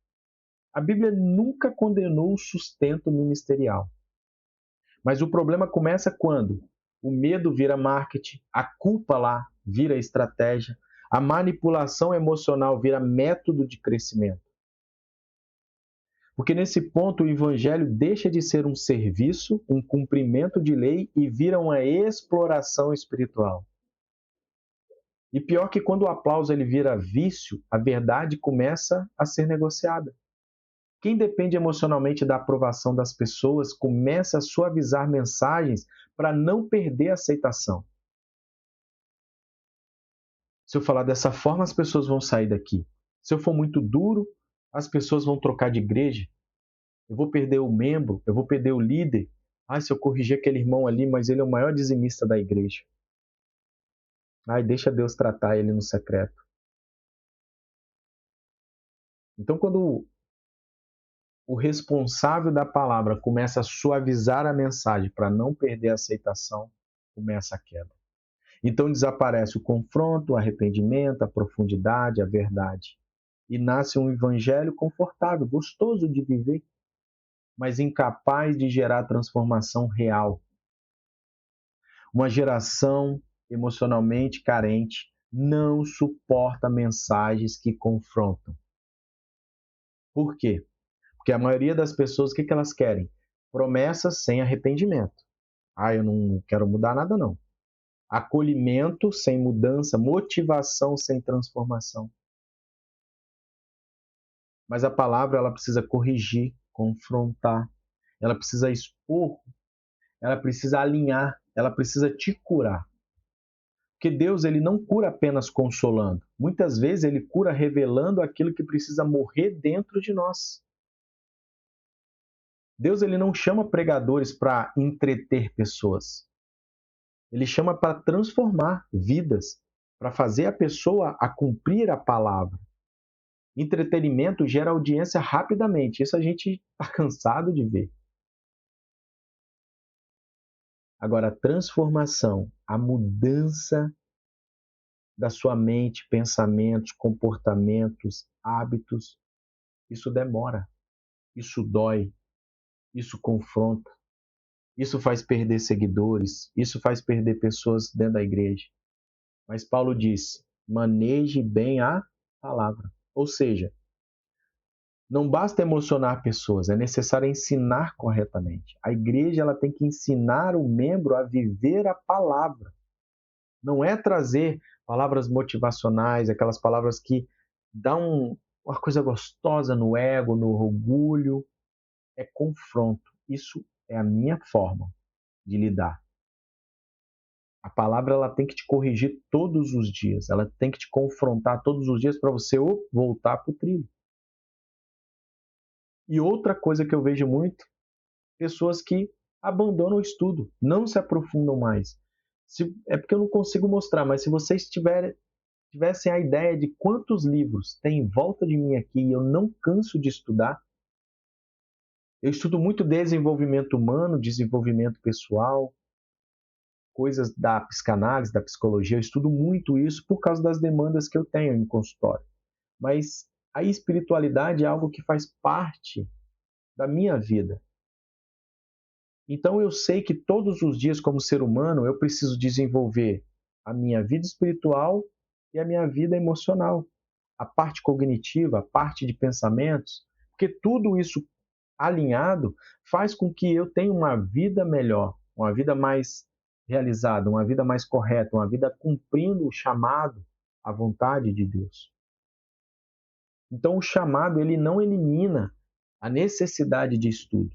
A Bíblia nunca condenou o sustento ministerial. Mas o problema começa quando o medo vira marketing, a culpa lá vira estratégia, a manipulação emocional vira método de crescimento. Porque nesse ponto o evangelho deixa de ser um serviço, um cumprimento de lei e vira uma exploração espiritual. E pior que quando o aplauso ele vira vício, a verdade começa a ser negociada. Quem depende emocionalmente da aprovação das pessoas começa a suavizar mensagens para não perder a aceitação. Se eu falar dessa forma, as pessoas vão sair daqui. Se eu for muito duro, as pessoas vão trocar de igreja. Eu vou perder o membro, eu vou perder o líder. Ah, se eu corrigir aquele irmão ali, mas ele é o maior dizimista da igreja. Ai, deixa Deus tratar ele no secreto. Então, quando o responsável da palavra começa a suavizar a mensagem para não perder a aceitação, começa a queda. Então desaparece o confronto, o arrependimento, a profundidade, a verdade. E nasce um evangelho confortável, gostoso de viver, mas incapaz de gerar transformação real. Uma geração emocionalmente carente não suporta mensagens que confrontam. Por quê? Porque a maioria das pessoas, o que elas querem? Promessas sem arrependimento. Ah, eu não quero mudar nada, não. Acolhimento sem mudança, motivação sem transformação. Mas a palavra ela precisa corrigir, confrontar, ela precisa expor, ela precisa alinhar, ela precisa te curar. Porque Deus ele não cura apenas consolando. Muitas vezes ele cura revelando aquilo que precisa morrer dentro de nós. Deus ele não chama pregadores para entreter pessoas. Ele chama para transformar vidas, para fazer a pessoa a cumprir a palavra. Entretenimento gera audiência rapidamente. Isso a gente está cansado de ver. Agora, a transformação, a mudança da sua mente, pensamentos, comportamentos, hábitos, isso demora, isso dói, isso confronta, isso faz perder seguidores, isso faz perder pessoas dentro da igreja. Mas Paulo disse, maneje bem a palavra. Ou seja, não basta emocionar pessoas, é necessário ensinar corretamente. A igreja ela tem que ensinar o membro a viver a palavra. Não é trazer palavras motivacionais, aquelas palavras que dão uma coisa gostosa no ego, no orgulho. É confronto. Isso é a minha forma de lidar. A palavra ela tem que te corrigir todos os dias. Ela tem que te confrontar todos os dias para você voltar para o trilho. E outra coisa que eu vejo muito, pessoas que abandonam o estudo, não se aprofundam mais. É porque eu não consigo mostrar, mas se vocês tivessem a ideia de quantos livros tem em volta de mim aqui e eu não canso de estudar, eu estudo muito desenvolvimento humano, desenvolvimento pessoal, coisas da psicanálise, da psicologia, eu estudo muito isso por causa das demandas que eu tenho em consultório. Mas a espiritualidade é algo que faz parte da minha vida. Então eu sei que todos os dias, como ser humano, eu preciso desenvolver a minha vida espiritual e a minha vida emocional. A parte cognitiva, a parte de pensamentos, porque tudo isso alinhado faz com que eu tenha uma vida melhor, uma vida mais realizada, uma vida mais correta, uma vida cumprindo o chamado, a vontade de Deus. Então o chamado ele não elimina a necessidade de estudo.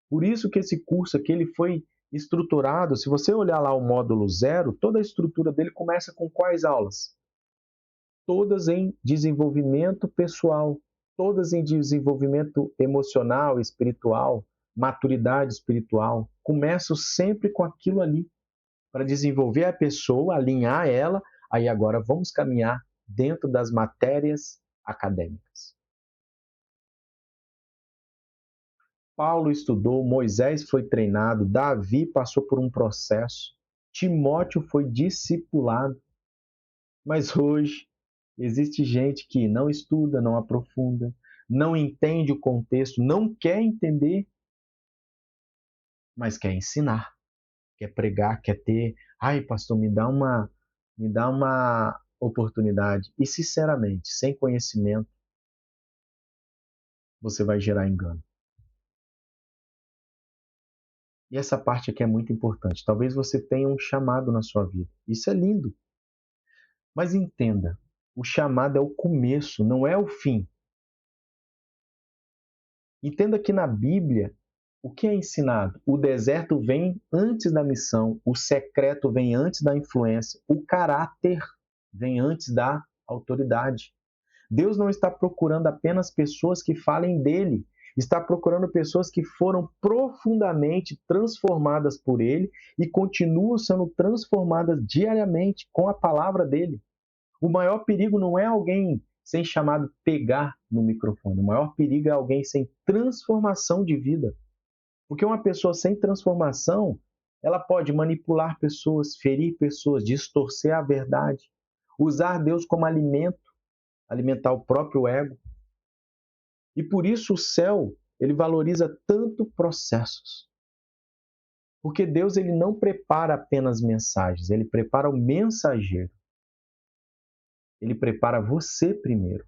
Por isso que esse curso aqui ele foi estruturado, se você olhar lá o módulo 0, toda a estrutura dele começa com quais aulas? Todas em desenvolvimento pessoal, todas em desenvolvimento emocional, espiritual, maturidade espiritual. Começo sempre com aquilo ali, para desenvolver a pessoa, alinhar ela, aí agora vamos caminhar dentro das matérias acadêmicas. Paulo estudou, Moisés foi treinado, Davi passou por um processo, Timóteo foi discipulado. Mas hoje existe gente que não estuda, não aprofunda, não entende o contexto, não quer entender, mas quer ensinar, quer pregar, quer ter, ai, pastor, me dá uma oportunidade. E sinceramente, sem conhecimento, você vai gerar engano. E essa parte aqui é muito importante. Talvez você tenha um chamado na sua vida. Isso é lindo. Mas entenda, o chamado é o começo, não é o fim. Entenda que na Bíblia, o que é ensinado? O deserto vem antes da missão, o secreto vem antes da influência, o caráter vem antes da autoridade. Deus não está procurando apenas pessoas que falem dele, está procurando pessoas que foram profundamente transformadas por ele e continuam sendo transformadas diariamente com a palavra dele. O maior perigo não é alguém sem chamado pegar no microfone. O maior perigo é alguém sem transformação de vida. Porque uma pessoa sem transformação, ela pode manipular pessoas, ferir pessoas, distorcer a verdade, usar Deus como alimento, alimentar o próprio ego. E por isso o céu, ele valoriza tanto processos. Porque Deus ele não prepara apenas mensagens, ele prepara o mensageiro. Ele prepara você primeiro.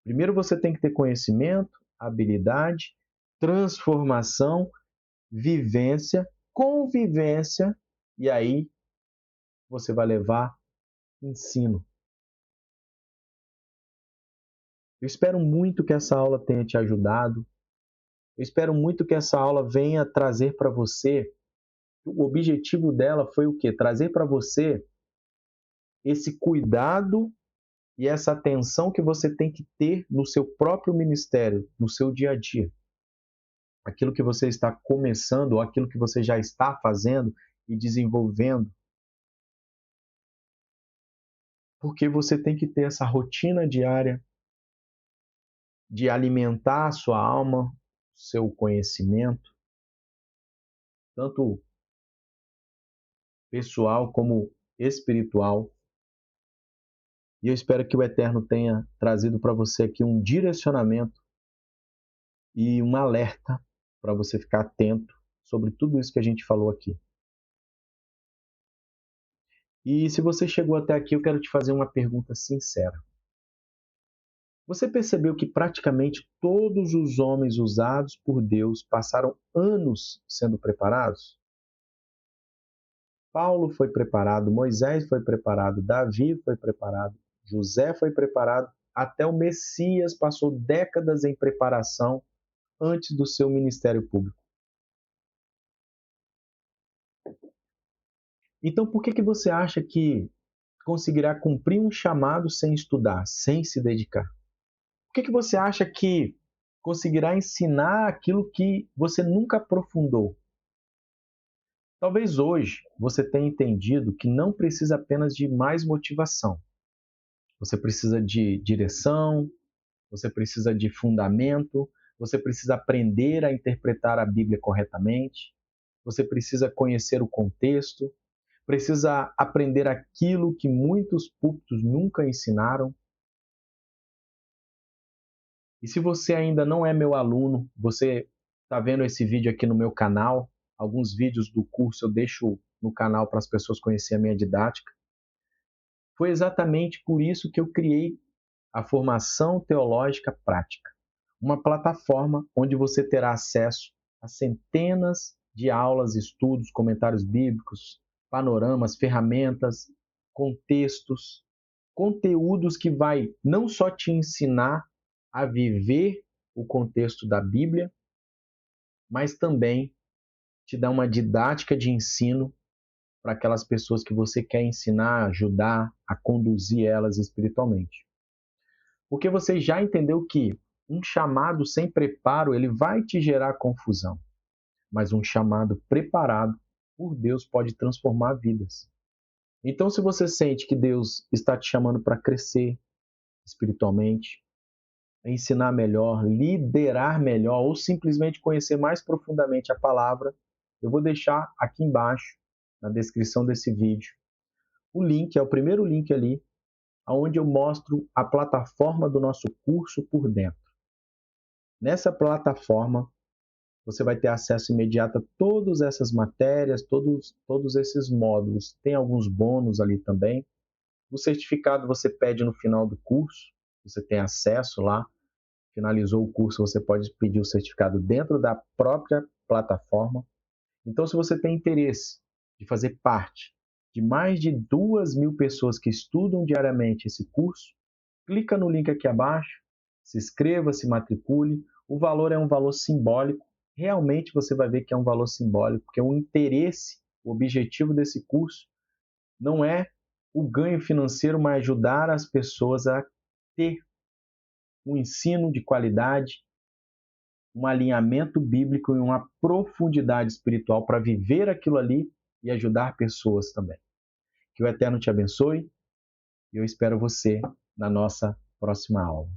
Primeiro você tem que ter conhecimento, habilidade, transformação, vivência, convivência, e aí você vai levar ensino. Eu espero muito que essa aula tenha te ajudado. Eu espero muito que essa aula venha trazer para você. O objetivo dela foi o quê? Trazer para você esse cuidado e essa atenção que você tem que ter no seu próprio ministério, no seu dia a dia. Aquilo que você está começando, ou aquilo que você já está fazendo e desenvolvendo. Porque você tem que ter essa rotina diária de alimentar a sua alma, seu conhecimento, tanto pessoal como espiritual. E eu espero que o Eterno tenha trazido para você aqui um direcionamento e um alerta para você ficar atento sobre tudo isso que a gente falou aqui. E se você chegou até aqui, eu quero te fazer uma pergunta sincera. Você percebeu que praticamente todos os homens usados por Deus passaram anos sendo preparados? Paulo foi preparado, Moisés foi preparado, Davi foi preparado, José foi preparado, até o Messias passou décadas em preparação antes do seu ministério público. Então, por que você acha que conseguirá cumprir um chamado sem estudar, sem se dedicar? Por que você acha que conseguirá ensinar aquilo que você nunca aprofundou? Talvez hoje você tenha entendido que não precisa apenas de mais motivação. Você precisa de direção, você precisa de fundamento, você precisa aprender a interpretar a Bíblia corretamente, você precisa conhecer o contexto, precisa aprender aquilo que muitos púlpitos nunca ensinaram. E se você ainda não é meu aluno, você está vendo esse vídeo aqui no meu canal, alguns vídeos do curso eu deixo no canal para as pessoas conhecerem a minha didática. Foi exatamente por isso que eu criei a Formação Teológica Prática, uma plataforma onde você terá acesso a centenas de aulas, estudos, comentários bíblicos, panoramas, ferramentas, contextos, conteúdos que vai não só te ensinar a viver o contexto da Bíblia, mas também te dar uma didática de ensino para aquelas pessoas que você quer ensinar, ajudar a conduzir elas espiritualmente. Porque você já entendeu que um chamado sem preparo, ele vai te gerar confusão, mas um chamado preparado por Deus pode transformar vidas. Então, se você sente que Deus está te chamando para crescer espiritualmente, ensinar melhor, liderar melhor ou simplesmente conhecer mais profundamente a palavra, eu vou deixar aqui embaixo, na descrição desse vídeo, o link, é o primeiro link ali, onde eu mostro a plataforma do nosso curso por dentro. Nessa plataforma, você vai ter acesso imediato a todas essas matérias, todos esses módulos. Tem alguns bônus ali também. O certificado você pede no final do curso, você tem acesso lá. Finalizou o curso, você pode pedir o certificado dentro da própria plataforma. Então, se você tem interesse de fazer parte de mais de 2.000 pessoas que estudam diariamente esse curso, clica no link aqui abaixo, se inscreva, se matricule. O valor é um valor simbólico. Realmente você vai ver que é um valor simbólico, porque o interesse, o objetivo desse curso não é o ganho financeiro, mas ajudar as pessoas a ter um ensino de qualidade, um alinhamento bíblico e uma profundidade espiritual para viver aquilo ali e ajudar pessoas também. Que o Eterno te abençoe e eu espero você na nossa próxima aula.